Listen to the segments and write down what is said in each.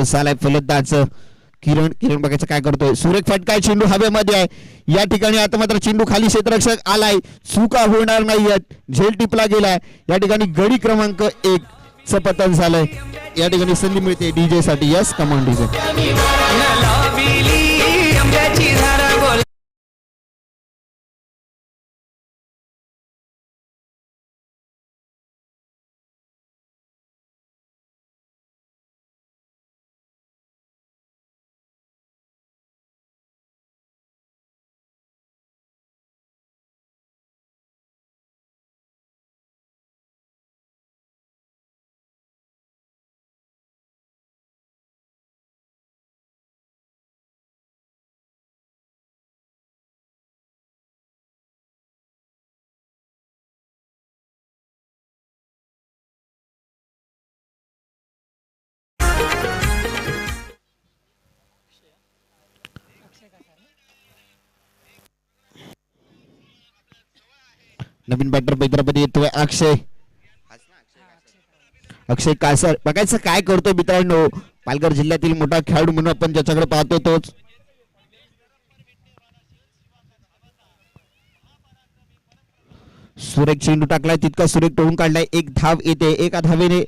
सालाय फलंदाज किरण किरण बघायचं काय करतोय. सुरेख फटका, चेंडू हवेमध्ये आहे या ठिकाणी. आता मात्र चेंडू खाली क्षेत्ररक्षक आलाय, चुका होणार नाहीयेत, झेल टिपला गेलाय या ठिकाणी. गडी क्रमांक 1 चं पतन झालंय या ठिकाणी. संधी मिळते डीजे साठी. Yes come on DJ. नवीन बॅटर हैदराबाद येतोय अक्षय. अक्षय कासर बघायचं काय करतोय मित्रांनो. पालघर जिल्ह्यातील मोठा खेळाडू म्हणून आपण ज्याच्याकडे पाहतो तोच. सुरेख चेंडू टाकलाय तितका सुरेख टोळून काढलाय. एक धाव येते, एका धावेने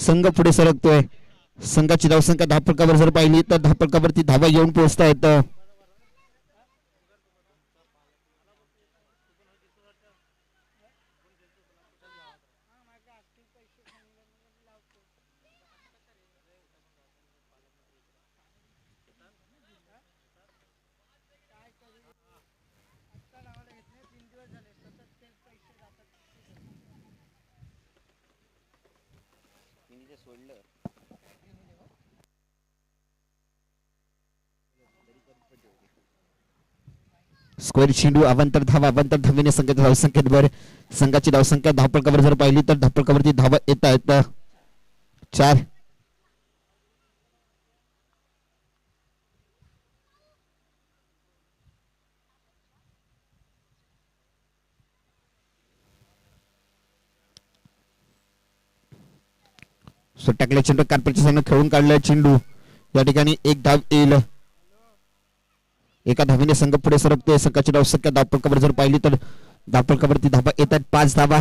संघ पुढे सरकतोय. संघाची धावसंख्या धावफलकावर जर पाहिली तर धावफलकावरती धावा येऊन पोहोचता येतं. स्क्वेअर चेंडू अवांतर धावेने संघाच्या धावसंख्येत भर. संघाची धावसंख्या धावफलकावर जर पाहिली तर धावफलकावरती धावा येत आहेत 4. टाकल्या चेंडू कार्पेटच्या संघ खेळून काढलाय चेंडू या ठिकाणी. एक धाव येईल, एका धावेने संघ पुढे सरकतोय. संघाची धावसंख्या धावफलकावर जर पाहिली तर धावफलकावरती धावा येत आहेत 5 धावा.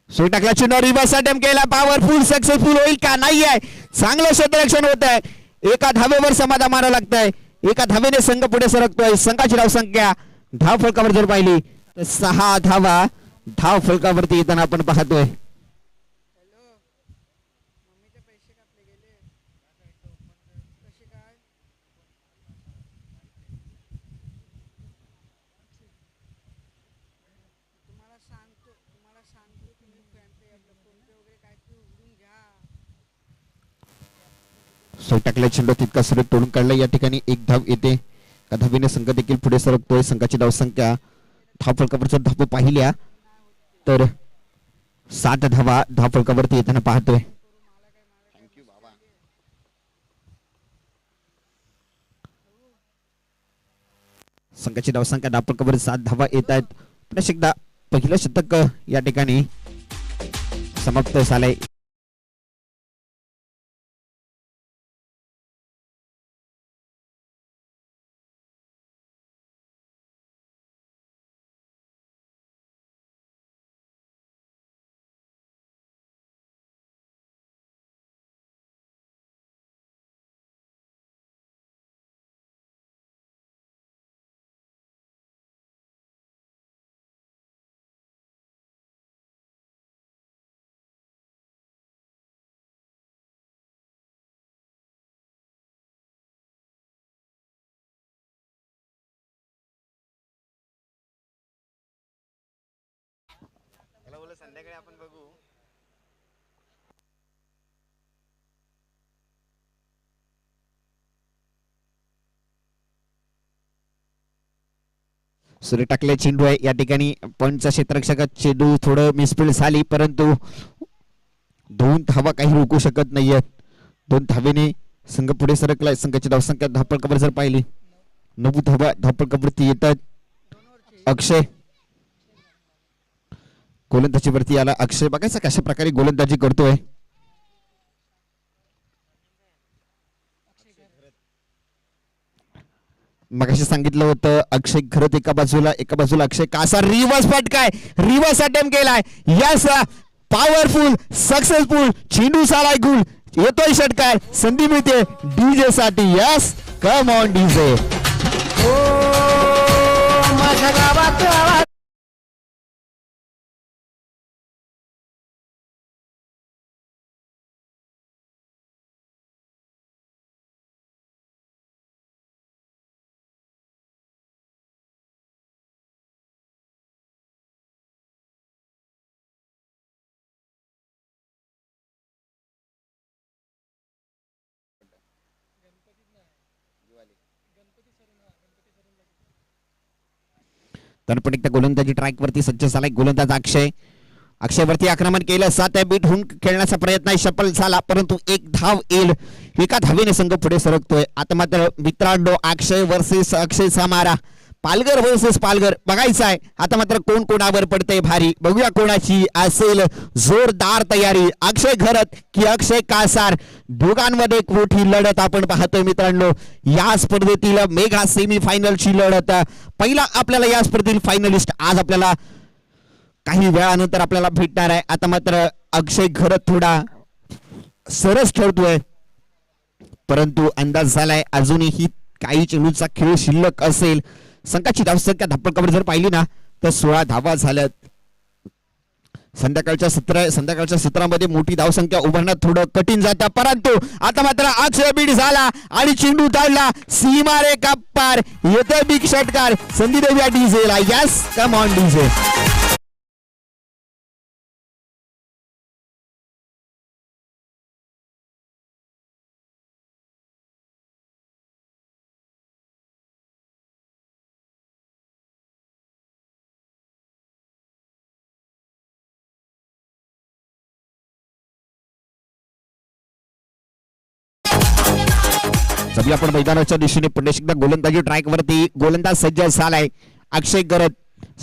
सो टाकला चेंडू, रिव्हर्स अटेम्प्ट केला, पॉवरफुल, सक्सेसफुल होईल का नाही आहे. चांगलं क्षेत्ररक्षण होत आहे. एका धावेवर समाधान मारावं लागतंय. एका धावेने संघ पुढे सरकतोय. संघाची धावसंख्या धाव फलकावर जर पाहिली तर 6 धावा धाव फलकावरती येताना आपण पाहतोय. सो टाकल्या चेंडू तितका सुरेख तोडून काढला या ठिकाणी. एक धाव येते, या धावेने संघ देखील पुढे सरकतोय. संघाची धावसंख्या धाव फलकावर जर धाव पाहिल्या तर 7 धावा धाव फलकावरती येताना पाहतोय. संघाची धावसंख्या धाव फलकावर 7 धावा येत आहेत. पुन्हा एकदा पहिलं शतक या ठिकाणी समाप्त झालंय. संध्याकाळी आपण बघू. सूर्य टाकले चेंडू आहे या ठिकाणी. पॉईंटचा क्षेत्ररक्षक चेंडू थोडं मिसफिल्ड झाली परंतु 2 धावा काही रोखू शकत नाहीयेत. 2 धावेने संघ पुढे सरकलाय. संघाची धावसंख्या धावफलकावर जर पाहिली 9 धावा धावफलकावरती येतात. अक्षय गोलंदाजीवरती आला. अक्षय बघायचा कशा प्रकारे गोलंदाजी करतोय. मगाशी सांगितलं होतं अक्षय घरत एका बाजूला अक्षय कासा रिव्हर्स फटकाय रिव्हर्स अटेम्प्ट केलाय. यस पॉवरफुल सक्सेसफुल चेंडू सालाय गुल येतोय षटकार. संधी मिळते डीजे साठी. Yes come on DJ. माझ्या गावात आवाज तर पण एकदा गोलंदाजी ट्रॅक वरती सज्ज झालाय. गोलंदाज अक्षयवरती आक्रमण केलं. 7 बीट होऊन खेळण्याचा प्रयत्न सफल झाला परंतु एक धाव येईल. एका धावेने संघ पुढे सरकतोय. आता मात्र मित्रांनो अक्षय वर्सेस अक्षयचा मारा. पालघर वर्सेस पालघर बघायचा आहे. आता मात्र कोण कोणावर पडतंय भारी. बघूया कोणाची असेल जोरदार तयारी. अक्षय घरत की अक्षय कासार दोघांमध्ये एक मोठी लढत आपण पाहतोय मित्रांनो. या स्पर्धेतील मेगा सेमीफायनलची लढत. पहिला आपल्याला या स्पर्धेतील फायनलिस्ट आज आपल्याला काही वेळानंतर आपल्याला भेटणार आहे. आता मात्र अक्षय घरत थोडा सरस ठरतोय परंतु अंदाज झालाय अजूनही काही चेंडूचा खेळ शिल्लक असेल. संघाची धावसंख्या धावफलकावर जर पाहिली ना तर 16 धावा झाल्यात. संध्याकाळच्या सत्रामध्ये मोठी धावसंख्या उभारणं थोडं कठीण जातं परंतु आता मात्र अक्षय बीड झाला आणि चेंडू धावला सीमारेखा पार. येतोय बिग षटकार. संधी देऊया डीजेला. Yes come on DJ. आपण मैदानाच्या दिशेने पुन्हा एकदा गोलंदाजी ट्रॅक वरती गोलंदाज सज्ज झालाय. अक्षय गरत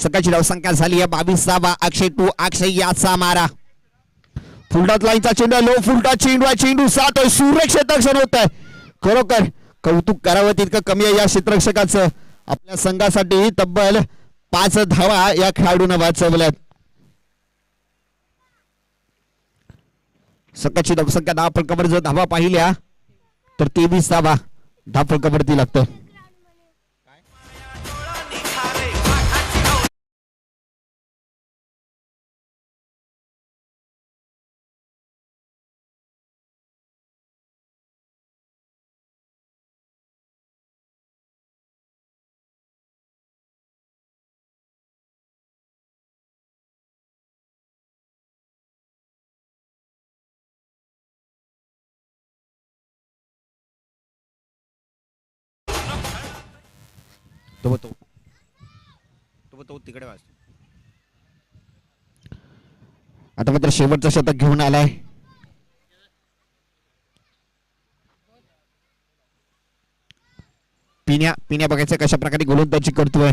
सकाळची धावसंख्या झाली आहे 22. अक्षय टू अक्षय याचा मारा. फुलटात लाईनचा चेंडू लो फुलटा चेंडू 7 सुरेख क्षेत्ररक्षण होत आहे. खरोखर कौतुक करावं तितकं कमी आहे या क्षेत्ररक्षकाचं. आपल्या संघासाठी तब्बल 5 धावा या खेळाडूने वाचवल्यात. सकाळची धावसंख्या धावफलकावर जर धावा पाहिल्या तर 23 धावा धावफलकावरती लागतं. तो तिकडे वाच. आता मात्र शेवटचं शतक घेऊन आलाय. पिण्या बघायचं कशा प्रकारे गोलंदाजी करतोय.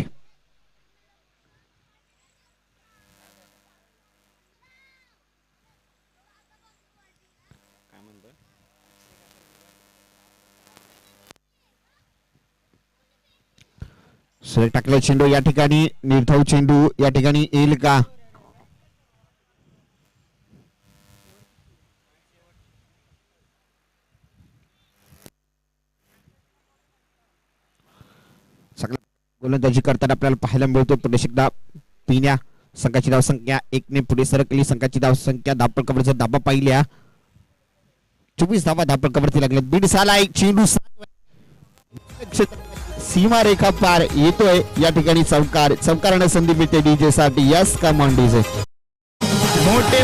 सुरेख टाकलेला चेंडू या ठिकाणी निर्धाव चेंडू या ठिकाणी येईल का. गोलंदाजी करताना आपल्याला पाहायला मिळतो पुढे एकदा पिण्या. संघाची धावसंख्या 1 ने पुढे सरकली. संघाची धावसंख्या धावफलकावर जर धावा पाहिल्या 24 धावा धावफलकावरती लागल्या. बीड साला एक चेंडू सीमा रेखा पार येतोय या ठिकाणी चौकाराने संधी मिळते डीजे साठी. Yes come on DJ. मोठे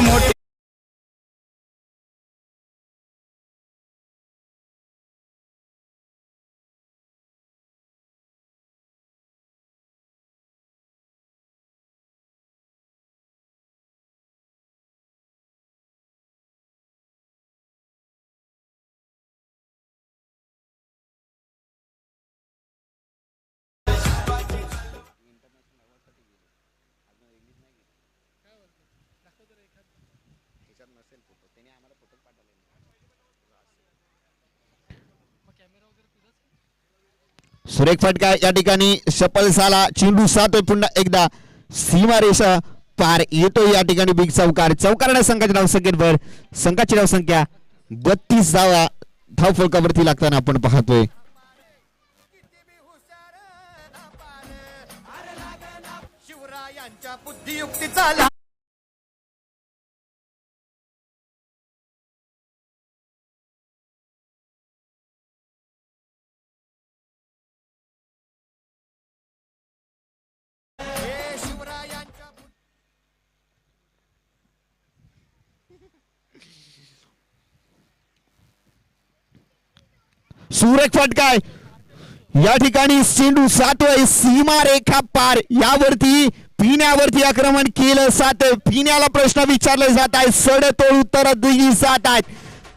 सुरेख फटका या ठिकाणी सफल झाला. चेंडू सातोय पुन्हा एकदा सीमारेषा पार येतो. या ठिकाणी बिग चौकार. चौकारण्या संघाच्या धावसंख्येवर संघाची धावसंख्या 32 धावा धाव फलकावरती लागताना आपण पाहतोय. शिवरायांच्या बुद्धियुक्तीचा सुरेख फटकाय या ठिकाणी चेंडू सातोय सीमा रेखा पार. यावरती पिण्यावरती आक्रमण केलं सात. पिण्याला प्रश्न विचारले जात आहे. सडेतोड उत्तर दिली जात आहेत.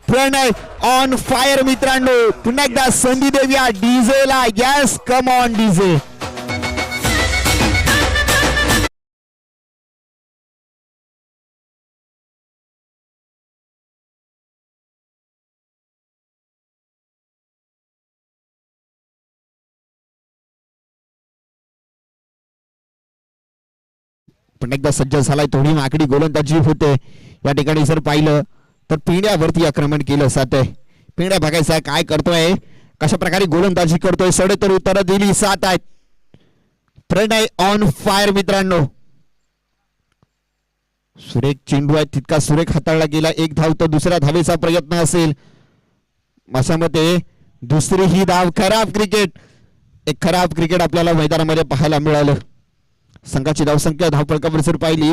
प्रणय ऑन फायर मित्रांनो. पुन्हा एकदा संधी देऊया डीजेला. Yes come on DJ. पण एकदा सज्ज झालाय. थोडी माकडी गोलंदाजी होते या ठिकाणी. जर पाहिलं तर पिण्यावरती आक्रमण केलं जातंय. पिण्या बघायचा काय करतोय, कशा प्रकारे गोलंदाजी करतोय. सडेतोड उत्तर दिली सात आहेत. प्रणय ऑन फायर मित्रांनो. सुरेख चेंडू आहे तितका सुरेख हाताळला गेला. एक धाव तर दुसऱ्या धावेचा प्रयत्न असेल. माझ्या मते दुसरी ही धाव. खराब क्रिकेट. एक खराब क्रिकेट आपल्याला मैदानामध्ये पाहायला मिळालं. संघाची धावसंख्या धावफलकावर जर पाहिली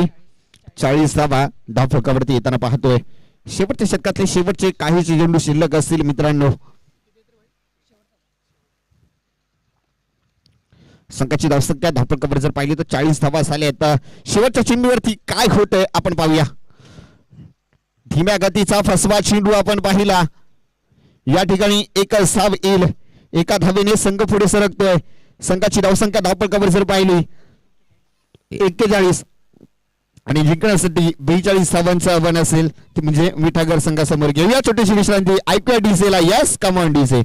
40 धावा धावफलकावरती येताना पाहतोय. शेवटच्या षटकातले शेवटचे काही चेंडू शिल्लक असतील मित्रांनो. संघाची धावसंख्या धावफलकावर जर पाहिली तर 40 धावा झाल्या आहेत. शेवटच्या चेंडूवरती काय होतंय आपण पाहूया. धीम्या गतीचा फसवा चेंडू आपण पाहिला. या ठिकाणी एकच धाव येईल. एका धावेने संघ पुढे सरकतोय. संघाची धावसंख्या धावफलकावर जर पाहिली 41 आणि जिंकण्यासाठी 42 धावांचं आव्हान असेल ते म्हणजे मिठागर संघासमोर. घेऊया छोटीशी विश्रांती. ऐकूया डीसेला. Yes come on डीसे.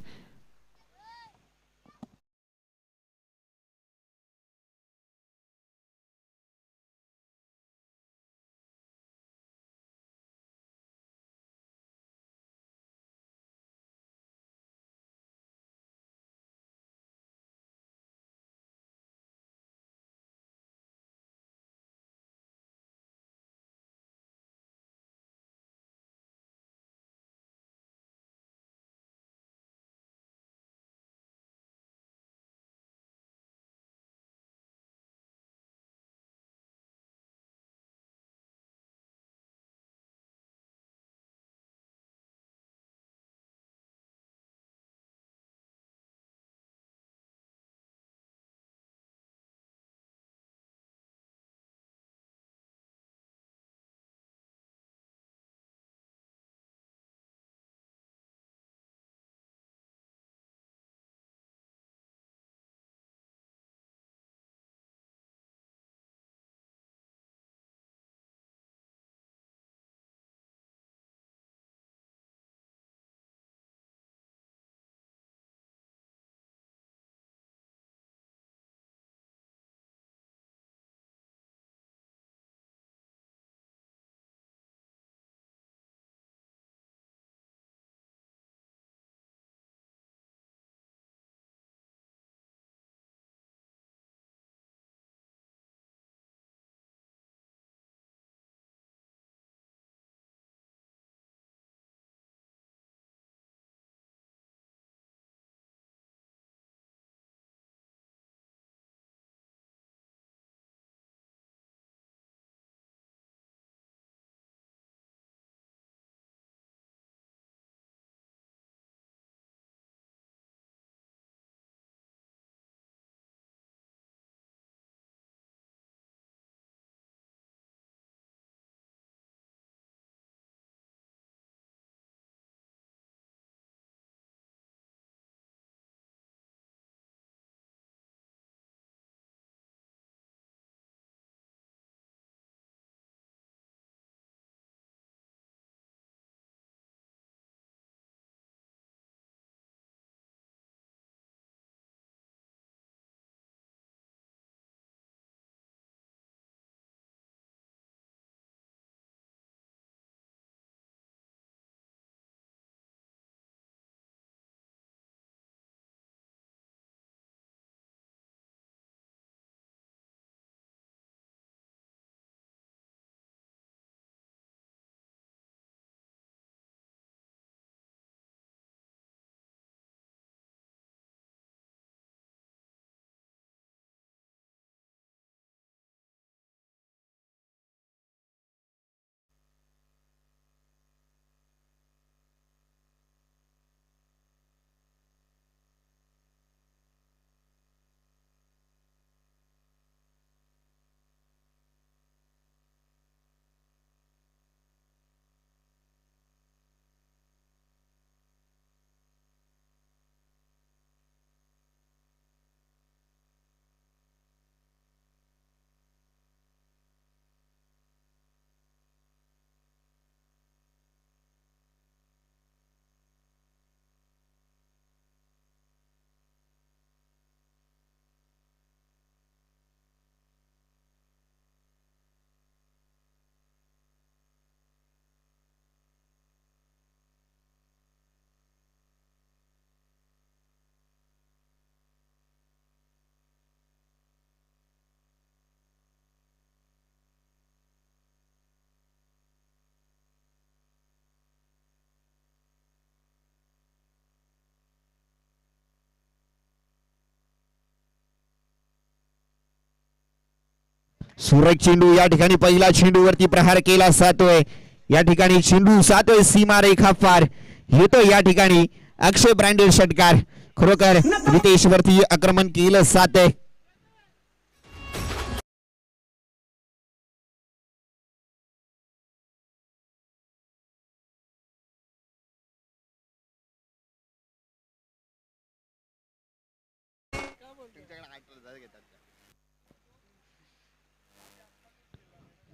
सुरेख चेंडू या ठिकाणी पहिला चेंडूवरती प्रहार केला जातोय. या ठिकाणी चेंडू जातोय सीमारेखा पार. येतोय या ठिकाणी अक्षय ब्रँडेड षटकार. खरोखर रितेश वरती आक्रमण केलं जातंय.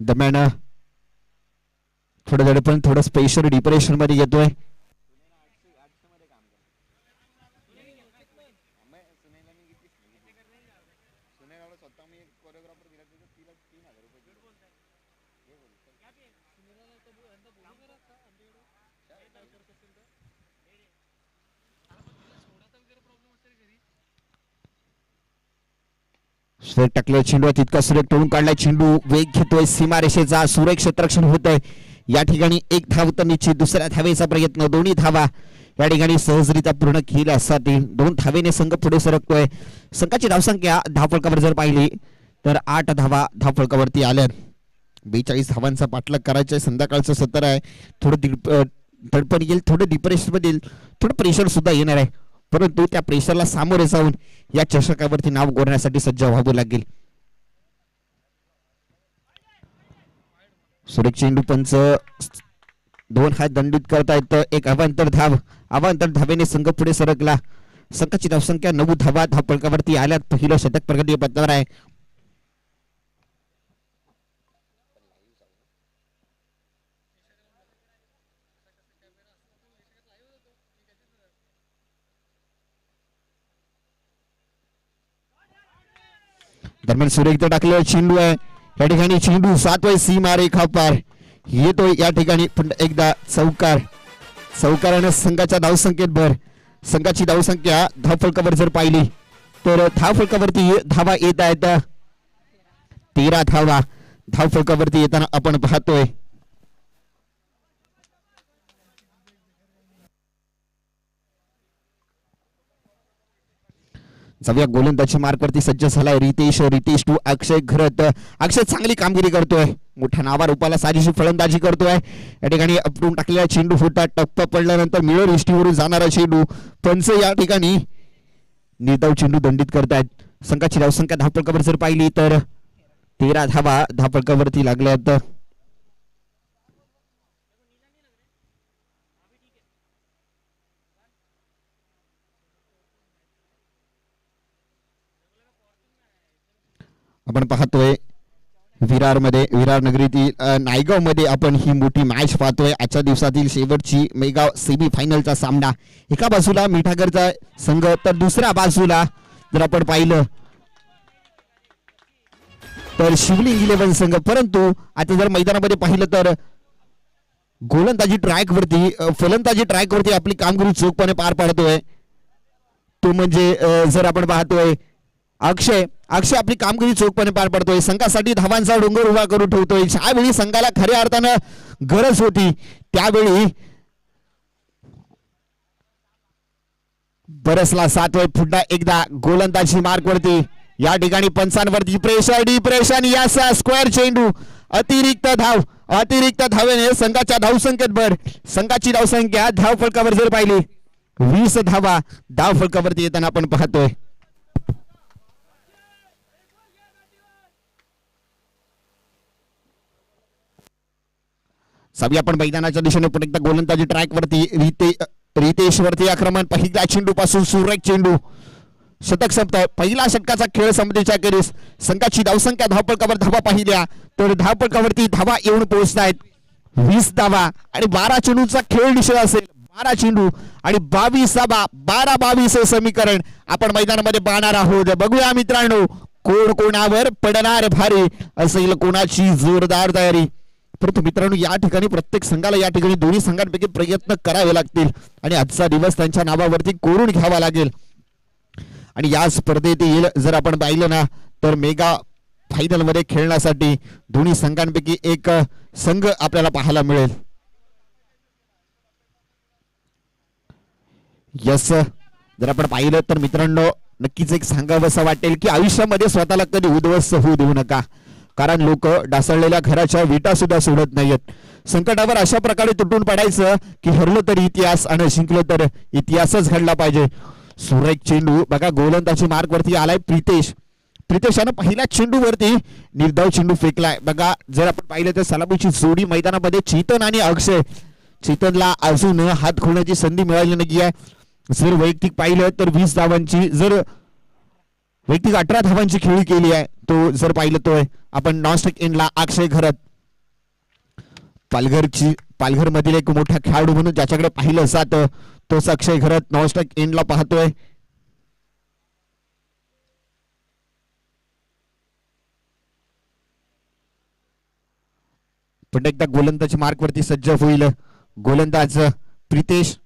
दरम्यान थोडं दडपण थोडं स्पेशल डिप्रेशन मध्ये येतोय. सुरेख टाकले चेंडू तितका सुरेख तोडून काढलाय. चेंडू वेग घेतोय सीमारेषेचा. सुरेख क्षेत्ररक्षण होतंय. या ठिकाणी एक धाव तर निश्चित. दुसऱ्या धावेचा प्रयत्न. दोन्ही धावा या ठिकाणी सहजरित्या पूर्ण केल्यासाठी 2 धावेने संघ पुढे सरकतोय. संघाची धावसंख्या धावफलकावर जर पाहिली तर 8 धावा धावफलकावरती आल्या. 42 धावांचा पाठलाग करायचा. संध्याकाळचं सत्र आहे. थोडं दडपण येईल, थोडं डिप्रेशन मध्ये येईल, थोडं प्रेशर सुद्धा येणार आहे. परंतु त्या प्रेशरला सामोरे जाऊन या चषकावरती नाव कोरण्यासाठी सज्ज व्हावं लागेल. सुरेख चेंडू पंच 2 हात दंडित करतायत. एक अवांतर धावेने संघ पुढे सरकला. संघाची धावसंख्या 9 धावा धावफलकावरती आल्यात. पहिलं शतक प्रगती पथावर आहे. दरम्यान सुरेख टाकलेला चेंडू आहे. या ठिकाणी चेंडू 7 सीमारेखा पार. येतोय या ठिकाणी पुन्हा एकदा चौकारानं संघाच्या धावसंख्येत भर. संघाची धावसंख्या धावफलकावर जर पाहिली तर धावफलकावरती धावा येत आहेत. 13 धावा धावफलकावरती येताना आपण पाहतोय. जाऊया गोलंदाजी मार्कवरती सज्ज झालाय रितेश टू अक्षय घरत. अक्षय चांगली कामगिरी करतोय. मोठ्या नावारूपाला साजेशी फलंदाजी करतोय. या ठिकाणी अपटून टाकलेला चेंडू होता. टप्पा पडल्यानंतर मिळर इष्टीवरून जाणारा चेंडू. पंच या ठिकाणी निर्धाव चेंडू दंडित करतायत. संघाची धावसंख्या धावफलकावर जर पाहिली तर 13 धावा धावफलकावरती लागल्यात. आपण पाहतोय विरार नगरीतील नायगाव मध्ये आपण ही मोठी मॅच पाहतोय. आजच्या दिवसातील शेवटची मेगा सेमी फायनलचा सामना. एका बाजूला मिठागरचा संघ तर दुसऱ्या बाजूला जर आपण पाहिलं तर शिवलिंग 11 संघ. परंतु आता जर मैदानामध्ये पाहिलं तर फलंदाजी ट्रॅक वरती आपली कामगिरी चोखपणे पार पाडतोय. तो म्हणजे जर आपण पाहतोय अक्षय आपली कामगिरी चोखपणे पार पडतोय. संघासाठी धावांचा डोंगर उभा करून ठेवतोय. ज्यावेळी संघाला खऱ्या अर्थानं गरज होती त्यावेळी बरसला 7 पुन्हा एकदा गोलंदाजी मार्कवरती. या ठिकाणी पंचांवरती डिप्रेशन याचा स्क्वेअर चेंडू. अतिरिक्त धावेने संघाच्या धावसंख्येत भर. संघाची धावसंख्या धावफलकावर जर पाहिली 20 धावा धावफलकावरती येताना आपण पाहतोय. सभी आपण मैदानाच्या दिशेने पुन्हा एकदा गोलंदाजी ट्रॅक वरती रितेश वरती आक्रमण. पहिल्या चेंडू पासून सुरेख चेंडू. शतक संपतोय. पहिला षटकाचा खेळ संपत्तीच्या अखेरीस संघाची धावसंख्या धावफलकावर धावा पाहिल्या तर धावफलकावरती धावा येऊन पोहोचतायत 20 धावा आणि 12 चेंडूचा खेळ निश्चित असेल. 12 चेंडू आणि 22 धावा. 12-22 समीकरण आपण मैदानामध्ये पाहणार आहोत. बघूया मित्रांनो कोण कोणावर पडणार भारी असेल, कोणाची जोरदार तयारी. परंतु मित्रांनो या ठिकाणी प्रत्येक संघाला या ठिकाणी दोन्ही संघांपैकी प्रयत्न करावे लागतील आणि आजचा दिवस त्यांच्या नावावरती कोरून घ्यावा लागेल. आणि या स्पर्धेत येईल जर आपण पाहिलं ना तर मेगा फायनल मध्ये खेळण्यासाठी दोन्ही संघांपैकी एक संघ आपल्याला पाहायला मिळेल. यस जर आपण पाहिलं तर मित्रांनो नक्कीच एक सांगावं असं वाटेल की आयुष्यामध्ये स्वतःला कधी उद्ध्वस्त होऊ देऊ नका. कारण लोक डासळलेल्या घराच्या विटा सुद्धा सोडत नाहीत. संकटावर अशा प्रकारे तुटून पडायचं की हरलो तर इतिहास आणि जिंकलो तर इतिहासच घडला पाहिजे. सुरेख चेंडू बघा, गोलंदाजी मार्क वरती आलाय प्रितेश. प्रितेशानं पहिल्या चेंडूवरती निर्धाव चेंडू फेकलाय. बघा, जर आपण पाहिलं तर सलामीची जोडी मैदानामध्ये चेतन आणि अक्षय. चेतनला अजून हात खोलण्याची संधी मिळाली नाही आहे. जर वैयक्तिक पाहिलं तर 20 धावांची, जर वैयक्तिक 18 धावांची खेळी केली आहे. तो जर पाहिलं तो आपण नॉनस्टिक एंडला अक्षय घरत, पालघर मधील एक मोठा खेळाडू म्हणून ज्याच्याकडे पाहिलं जातं तोच अक्षय घरत नॉनस्टिक एंडला पाहतोय. पुन्हा एकदा गोलंदाज मार्क वरती सज्ज होईल. गोलंदाज प्रितेश.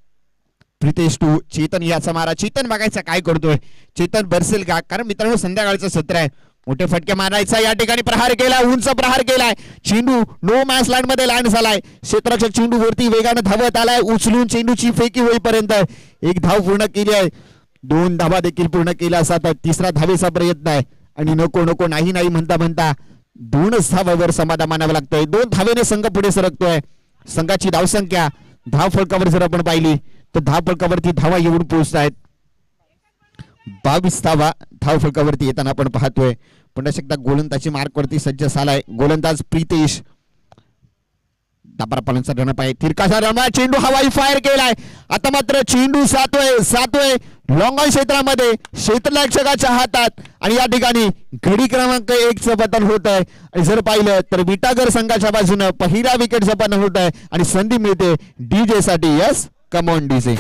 प्रितेश टू चेतन, याचा मारा. चेतन बघायचा काय करतोय, चेतन बरसेल का? कारण मित्रांनो संध्याकाळचं सत्र आहे. मोठे फटके मारायचा. या ठिकाणी प्रहार केलाय, उंच प्रहार केलाय. चेंडू नो मॅच लाईन मध्ये लँड झालाय. क्षेत्ररक्षक चेंडू वरती वेगानं धावत आलाय. उचलून चेंडूची फेकी होईपर्यंत एक धाव पूर्ण केली आहे. 2 धावा देखील पूर्ण केल्या असतात. तिसरा धावेचा प्रयत्न आहे आणि नको नको नाही नाही म्हणता म्हणता 2च धावावर समाधान मानावं लागतंय. 2 धावेने संघ पुढे सरकतोय. संघाची धावसंख्या धाव फलकावर जर आपण पाहिली तर धाव फलकावरती धावा येऊन पोहोचत आहेत. 22 धावा धाव फलकावरती येताना आपण पाहतोय. पुन्हा एकदा गोलंदाजी मार्क वरती सज्ज झालाय गोलंदाज प्रितेश. दाबापालांचा रनअप आहे. तिरकाचा रनअप, चेंडू हवाई फायर केलाय. आता मात्र चेंडू सातोय लॉंग ऑन क्षेत्रामध्ये, क्षेत्ररक्षकाच्या हातात आणि या ठिकाणी घडी क्रमांक 1 चं पतन होत आहे. आणि जर पाहिलं तर विटागर संघाच्या बाजूने पहिल्या विकेटचं पतन होत आहे आणि संधी मिळते डीजे साठी. Yes, come on DJ.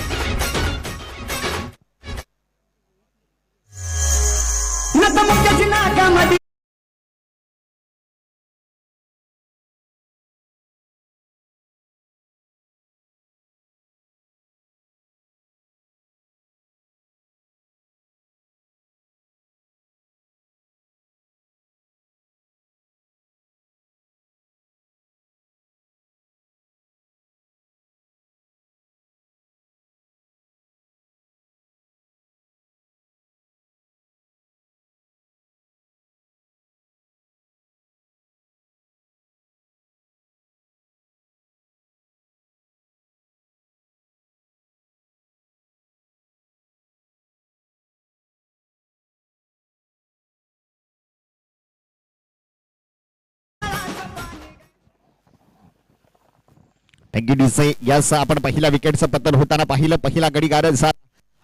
Thank you DJ. Yes, आपण पहिल्या विकेटचं पतन होताना पाहिलं. पहिला गडी गारद झाला.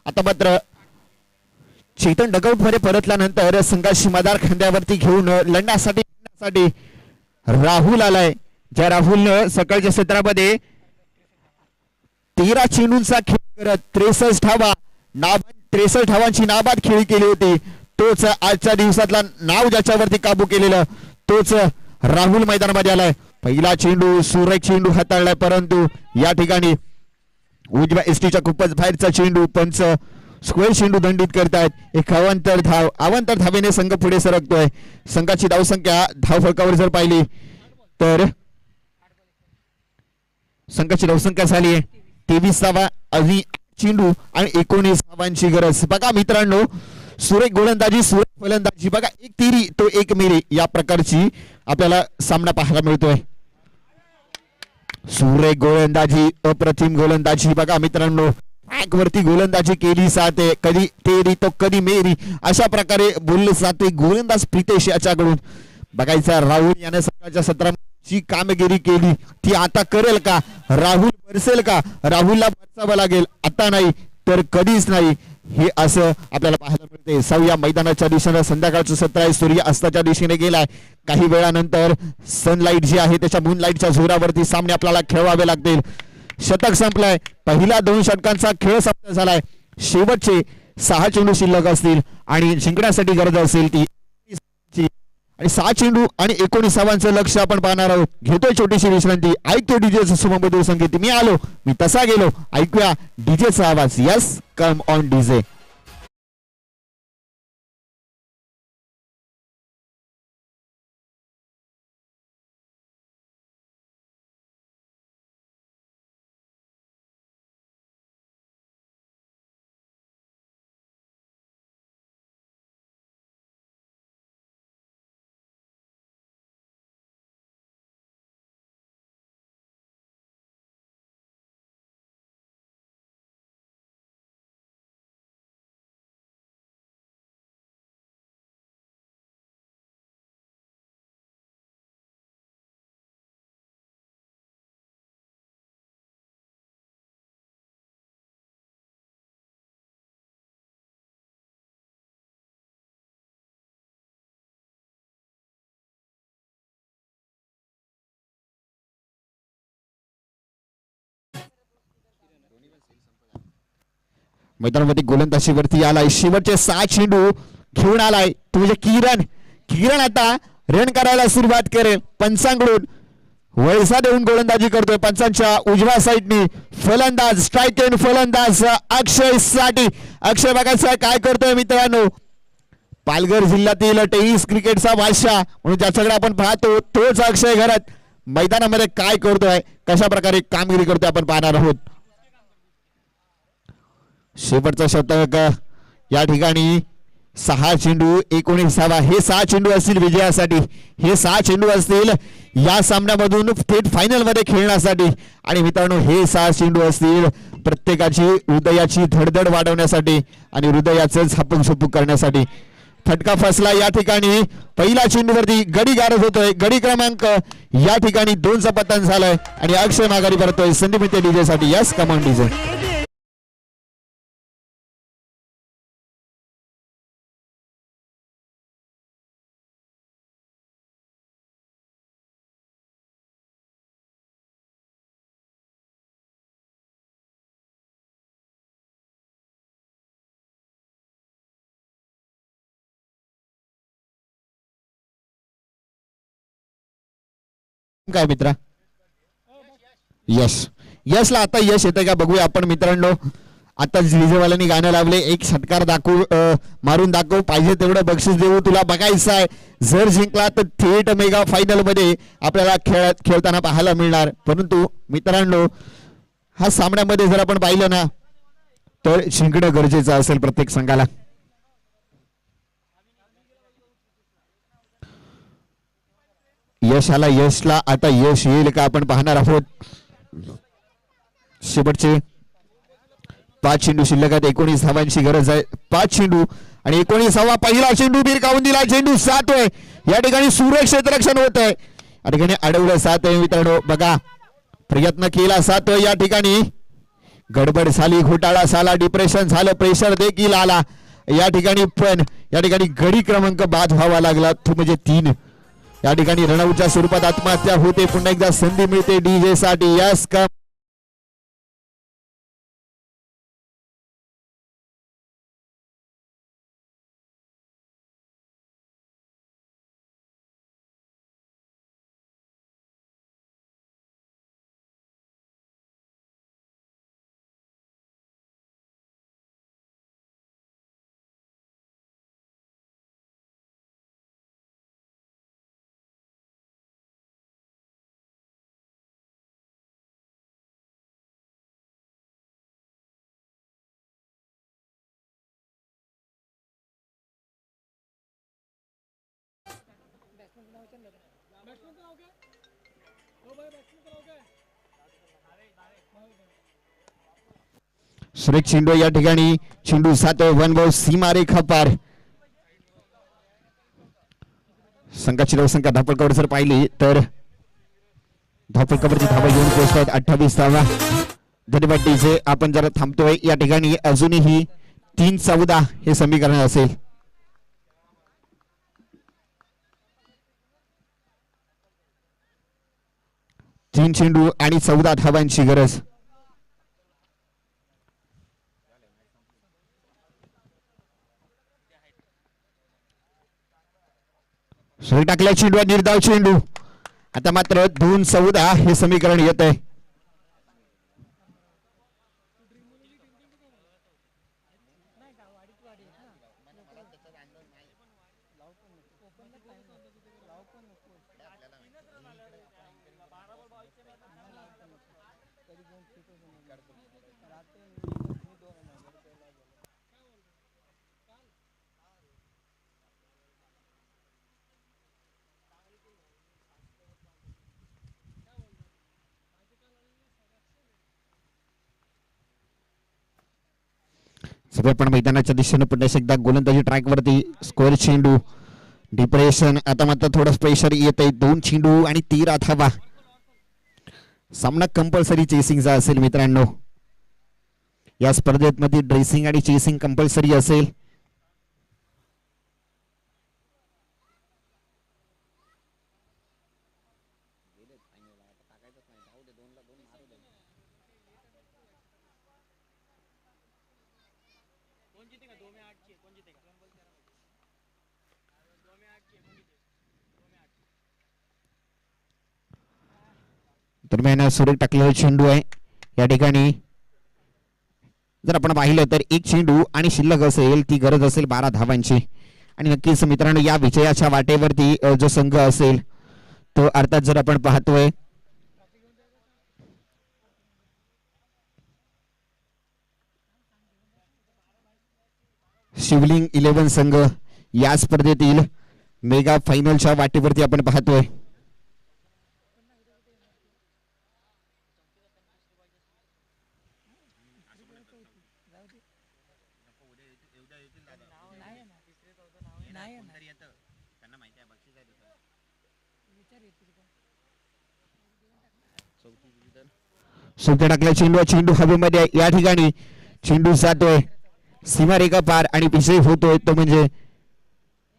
आता मात्र चेतन डगआउट मध्ये परतल्यानंतर संघाची मदार खांद्यावरती घेऊन लढण्यासाठी राहुल आलाय. ज्या राहुलनं सकाळच्या सत्रामध्ये 13 चेंडूंचा खेळ करत 63 धावांची नाबाद खेळी केली होती. तोच आजच्या दिवसातला नाव ज्याच्यावरती काबू केलेलं तोच राहुल मैदानामध्ये आलाय. पहिला चेंडू सुरेख चेंडू हाताळलाय, परंतु या ठिकाणी उजव्या एसटीच्या खूपच बाहेरचा चेंडू पंच स्क्वेअर चेंडू दंडित करतायत. एक अवांतर धावेने संघ पुढे सरकतोय. संघाची धावसंख्या धाव फलकावर जर पाहिली तर संघाची धावसंख्या झाली आहे 23 धावा आणि चेंडू आणि 19 धावांची गरज. बघा मित्रांनो, सुरेख गोलंदाजी, सुरेख फलंदाजी. बघा, एक तिरी तो एक मेरी या प्रकारची आपल्याला सामना पाहायला मिळतोय. सुरेख गोलंदाजी, अप्रतिम गोलंदाजी. बघा मित्रांनो, वरती गोलंदाजी केली जाते. कधी तेरी तो कधी मेरी अशा प्रकारे बोलले जाते गोलंदाज प्रितेश याच्याकडून. बघायचा राहुल याने सकाळच्या सत्राची कामगिरी केली ती आता करेल का? राहुल बरसेल का? राहुलला बरसावं लागेल, आता नाही तर कधीच नाही, हे असं आपल्याला पाहायला मिळते. सौया मैदानाच्या दिशेने संध्याकाळचं सत्र आहे. सूर्य अस्ताच्या दिशेने गेलाय. काही वेळानंतर सनलाइट जी आहे त्याच्या मूनलाइटच्या जोरावरती सामने आपल्याला खेळवावे लागतील. शतक संपलंय. पहिल्या 2 षटकांचा खेळ समाप्त झालाय. शेवटचे 6 चेंडू शिल्लक असतील आणि जिंकण्यासाठी गरज असेल ती आणि 6 चेंडू आणि 19 धावांचं लक्ष आपण पाहणार आहोत. घेतोय छोटीशी विश्रांती. ऐकतोय डीजेचं सुमधुर संगीत. मी आलो, मी तसा गेलो. ऐकूया डीजेचा आवाज. Yes, come on DJ. मैदानामध्ये गोलंदाजीवरती आलाय. शेवटचे 6 चेंडू घेऊन आलाय तो म्हणजे किरण. किरण आता रन करायला सुरुवात करेल. पंचांकडून वळसा देऊन गोलंदाजी करतोय. पंचांच्या उजव्या साईडनी फलंदाज स्ट्राईक एंड फलंदाज अक्षय साठी. अक्षय बघायचा काय करतोय मित्रांनो. पालघर जिल्ह्यातील टेनिस क्रिकेटचा बादशाह म्हणून ज्याच्याकडे आपण पाहतो तोच अक्षय घरात मैदानामध्ये काय करतोय, कशा प्रकारे कामगिरी करतोय आपण पाहणार आहोत. शेवटचं शतक या ठिकाणी 6 चेंडू 19. हे 6 चेंडू असतील विजयासाठी. हे 6 चेंडू असतील या सामन्यामधून थेट फायनल मध्ये खेळण्यासाठी. आणि मित्रांनो हे 6 चेंडू असतील प्रत्येकाची हृदयाची धडधड वाढवण्यासाठी आणि हृदयाचं झापूक झुपूक करण्यासाठी. फटका फसला या ठिकाणी. पहिला चेंडूवरती गडी गारत होतोय. गडी क्रमांक या ठिकाणी 2चं पतन झालंय आणि अक्षय माघारी परतोय. संदीप मित्रे डीजे साठी. Yes come on DJ. काय मित्रा यश. यशला आता यश येतंय का बघूया आपण मित्रांनो. आता डीजेवाल्यांनी गाणं लावले. एक षटकार दाखवू मारून दाखव. पाहिजे तेवढं बक्षीस देऊ. तुला बघायचं आहे. जर जिंकला तर थेट मेगा फायनल मध्ये आपल्याला खेळताना पाहायला मिळणार. परंतु मित्रांनो हा सामन्यामध्ये जर आपण पाहिलं ना तर जिंकणं गरजेचं असेल प्रत्येक संघाला. यश आला. यशला आता यश येईल का आपण पाहणार आहोत. शेवटचे 5 चेंडू शिल्लक आहेत. 19 धावांची गरज आहे. 5 चेंडू आणि 19वा पहिला चेंडू भिरकावून दिला. चेंडू 7 आहे या ठिकाणी. सुरेख क्षेत्ररक्षण होत आहे या ठिकाणी. अडवलं 7 आहे मित्रांनो. बघा प्रयत्न केला 7 या ठिकाणी. गडबड झाली, घोटाळा झाला, डिप्रेशन झालं, प्रेशर देखील आला या ठिकाणी. पण या ठिकाणी गडी क्रमांक बाद व्हावा लागला तो म्हणजे 3. या ठिकाणी रनआउटच्या स्वरूपात आत्महत्या होते. पुन्हा एकदा संधी मिळते डीजे साठी. यस का सुरेख चेंडू या ठिकाणी. चेंडू 7 वन बॉल सीमा रेखा पार. संघाची धावसंख्या धापडकावर जर पाहिली तर धापडकावरची धावा घेऊन पोहोचतात 28 धावा. धन्यवाद डीजे. आपण जरा थांबतोय या ठिकाणी. अजूनही 3-14 हे समीकरण असेल. तीन चेंडू आणि 14 धावांची गरज. सरी टाकल्या चेंडू. निर्धाव चेंडू. आता मात्र 2-14 हे समीकरण येत आहे. पण मैदानाच्या दिशेने पुन्हा एकदा गोलंदाजी ट्रॅक वरती. स्कोअर चेंडू. डिप्रेशन. आता मात्र थोडं प्रेशर येत आहे. 2 चेंडू आणि 13 धावा. सामना कंपल्सरी चेसिंगचा असेल मित्रांनो. या स्पर्धेमध्ये ड्रेसिंग आणि चेसिंग कंपल्सरी असेल. दरम्यान सुरेख टाकलेला चेंडू आहे या ठिकाणी. जर आपण पाहिलं तर एक चेंडू आणि शिल्लक असेल ती गरज असेल 12 धावांची. आणि नक्कीच मित्रांनो या विजयाच्या वाटेवरती जो संघ असेल तो अर्थात जर आपण पाहतोय शिवलिंग 11 संघ या स्पर्धेतील मेगा फायनलच्या वाटेवरती आपण पाहतोय. सुट्या टाकल्या चेंडू हवेमध्ये या ठिकाणी चेंडू जातोय सीमारेखा पार आणि विजय होतोय तो म्हणजे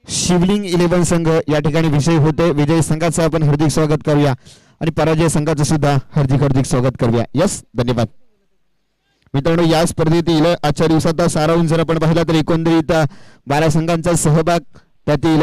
शिवलिंग 11 संघ या ठिकाणी विजयी होते. विजयी संघाचं आपण हार्दिक स्वागत करूया आणि पराजय संघाचं सुद्धा हार्दिक स्वागत करूया. यस धन्यवाद मित्रांनो. या स्पर्धेतील आजच्या दिवसाचा सारांश जर आपण पाहिला तर एकंदरीत 12 संघांचा सहभाग त्यातील